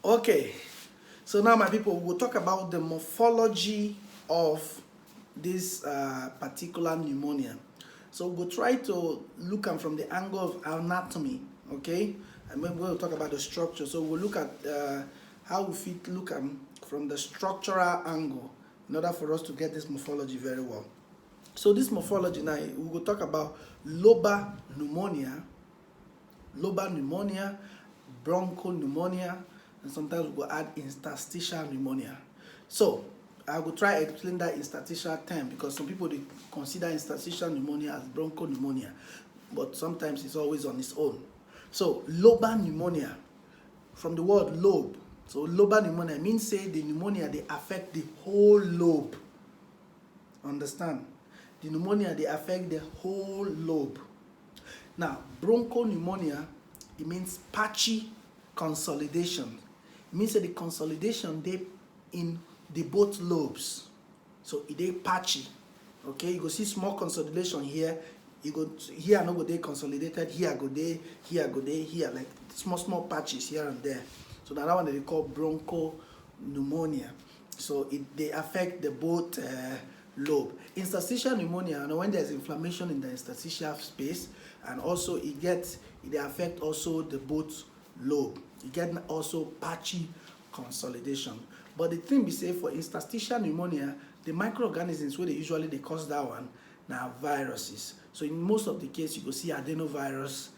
Okay, so now my people, we'll talk about the morphology of this particular pneumonia. So we'll try to look at from the angle of anatomy, okay? And then we'll talk about the structure. So we'll look at how we fit look at from the structural angle in order for us to get this morphology very well. So this morphology now, we will talk about Loba pneumonia, bronchopneumonia, and sometimes we will add interstitial pneumonia. So I will try to explain that interstitial term because some people they consider interstitial pneumonia as bronchopneumonia, but sometimes it's always on its own. So Loba pneumonia, from the word lobe. So Loba pneumonia means say the pneumonia they affect the whole lobe. Understand? The pneumonia they affect the whole lobe. Now bronchopneumonia, it means patchy consolidation. It means that the consolidation they in the both lobes. So it they patchy. Okay, you go see small consolidation here. You go here no go they consolidated, here go they, here go they, here like small patches here and there. So that one that they call bronchopneumonia. So they affect the both lobe. Interstitial pneumonia, and when there's inflammation in the interstitial space, and also it affect also the both lobe. You get also patchy consolidation. But the thing we say for interstitial pneumonia, the microorganisms where they cause that one now viruses. So in most of the case you go see adenovirus,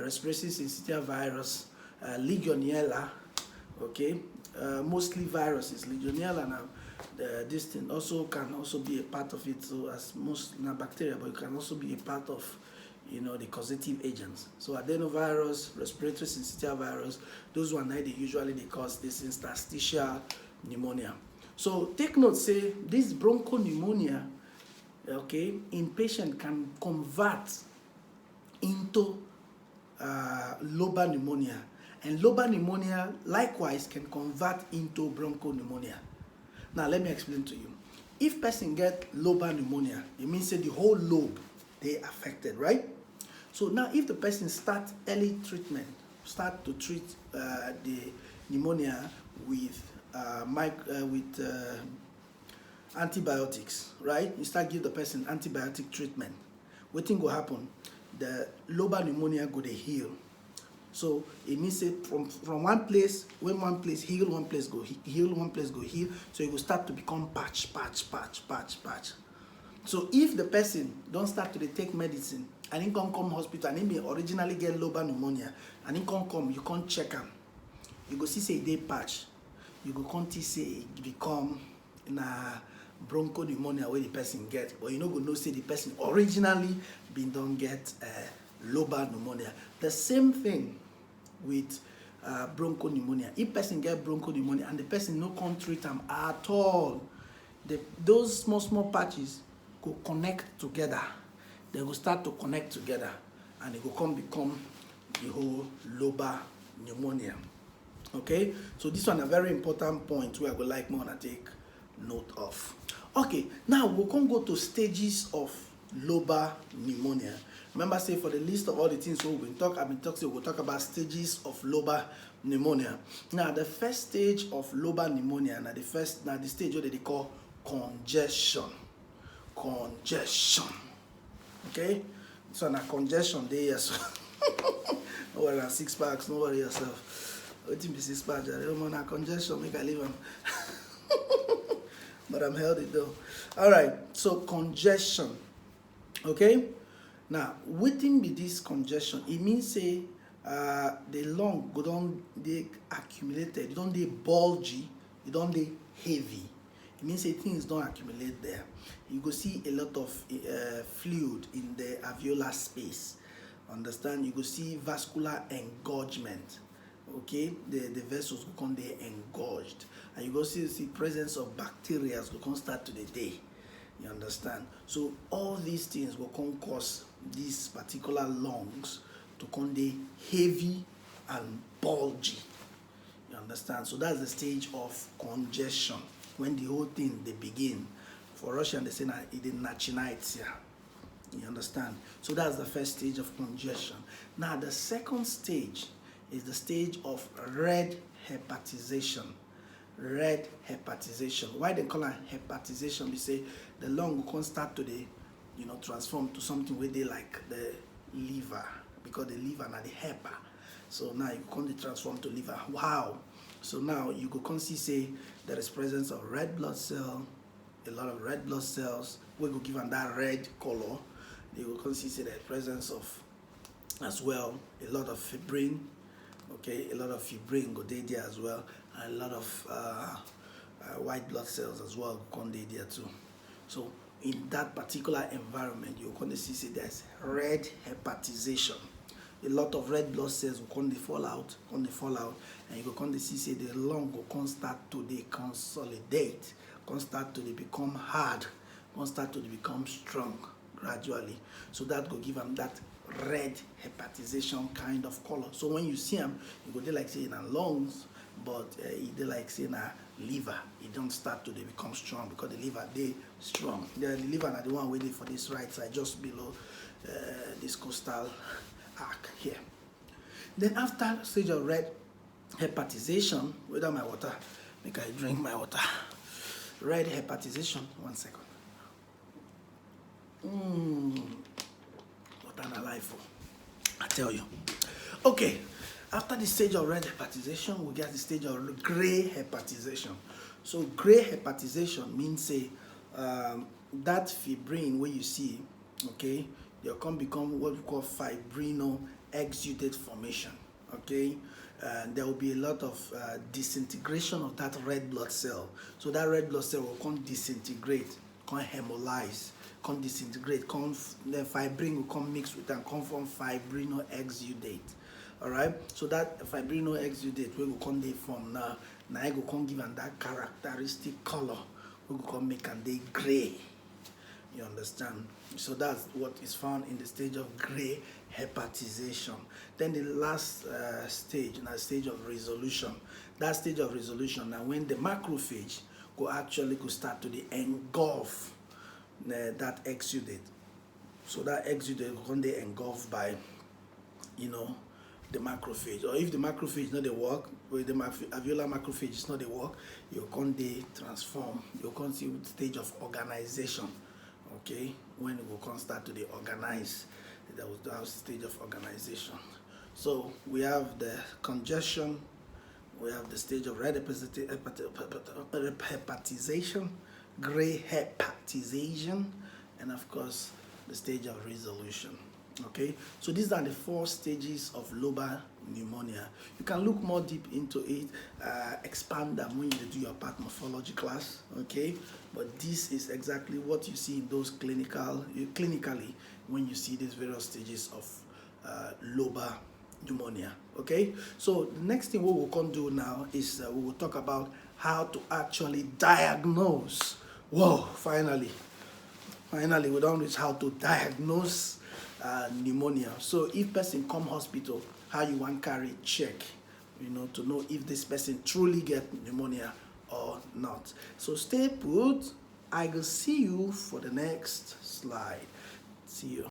respiratory syncytial virus, Legionella, okay, mostly viruses. Legionella now this thing also can also be a part of it. So as most now bacteria, but it can also be a part of the causative agents. So adenovirus, respiratory syncytial virus, those one they usually cause this interstitial pneumonia. So take note, say this bronchopneumonia, okay, in patient can convert into lobar pneumonia, and lobar pneumonia likewise can convert into bronchopneumonia. Now let me explain to you. If person get lobar pneumonia, it means that the whole lobe they affected, right? So now if the person start early treatment, start to treat the pneumonia with antibiotics, right? You start give the person antibiotic treatment. Wetin go happen? The lobar pneumonia go dey heal. So it means that from one place, when one place heal, one place go heal, one place go heal. So it will start to become patch. So if the person don't start to take medicine and he come hospital and he may originally get lobar pneumonia and he come, you can't check him. You go see say they patch. You go can't say it become na bronchopneumonia where the person get, but you know go know say the person originally been don't get lobar pneumonia. The same thing with bronchopneumonia. If person get bronchopneumonia and the person no can't treat them at all, those small patches go connect together. They will start to connect together and it will become the whole lobar pneumonia. Okay, so this one a very important point where I would like more to take note of. Okay, now we can go to stages of lobar pneumonia. Remember, say for the list of all the things we'll talk about stages of lobar pneumonia. Now, the first stage of lobar pneumonia, the stage what they call congestion. Okay, so now congestion there, yes. No worry, 6 packs, no worry yourself. Wetin be 6 packs? I don't want congestion, make I leave them. But I'm healthy though. All right, so congestion. Okay, now wetin be this congestion? It means say the lung go don dey accumulated, it don dey bulgy, it don dey heavy. It means say things don't accumulate there. You go see a lot of fluid in the alveolar space. Understand? You go see vascular engorgement. Okay, the vessels go come dey engorged, and you go see presence of bacteria go come start to the day. You understand? So all these things will come cause these particular lungs to come dey heavy and bulgy. You understand? So that's the stage of congestion, when the whole thing they begin. For Russian they say it is nachinается. You understand? So that's the first stage of congestion. Now the second stage is the stage of red hepatization. Red hepatization. Why they call it hepatization? We say the lung will start to the, transform to something where they like the liver, because the liver and the hepa. So now you can transform to liver. Wow. So now you can see say there is presence of red blood cell, a lot of red blood cells. We go give them that red color. You will see say the presence of as well a lot of fibrin. Okay, a lot of fibrin go there as well, and a lot of white blood cells as well go there too. So in that particular environment, you're going to see there's red hepatization. A lot of red blood cells will come fall out, and you're going to see the lung will start to consolidate, start to become hard, start to become strong gradually. So that will give them that red hepatization kind of color. So when you see them, you go like saying lungs, but they like saying a liver. It don't start to become strong because the liver they strong. The liver are the one waiting for this right side, just below this costal arc here. Then after stage of red hepatization, without my water, make I drink my water. Red hepatization, 1 second. What an alive, I tell you. Okay, after the stage of red hepatization, we get the stage of gray hepatization. So gray hepatization means say that fibrin where you see, okay, they can become what we call fibrino exudate formation. Okay, there will be a lot of disintegration of that red blood cell. So that red blood cell will come disintegrate, come hemolyze, come disintegrate, the fibrin will come mix with and come from fibrino exudate. All right, so that fibrino exudate we will come they form now. Now I go come give them that characteristic color. We will come make and they gray. You understand? So that's what is found in the stage of gray hepatization. Then the last stage, now stage of resolution. That stage of resolution, now when the macrophage go actually go start to engulf that exudate. So that exudate will come they engulfed by, the macrophage. Or if the macrophage not the work, with the alveolar macrophage is not the work, you can they transform. You can see the stage of organization. Okay, when it will come start to organize, that was the stage of organization. So we have the congestion, we have the stage of red hepatization, gray hepatization, and of course the stage of resolution. Okay, so these are the 4 stages of Loba pneumonia. You can look more deep into it, expand them when you do your part morphology class. Okay, but this is exactly what you see in those clinically when you see these various stages of Loba pneumonia. Okay, so the next thing we will come do now is we will talk about how to actually diagnose. Whoa, finally we don't reach how to diagnose pneumonia. So if person come hospital, how you want carry check, to know if this person truly get pneumonia or not. So stay put. I will see you for the next slide. See you.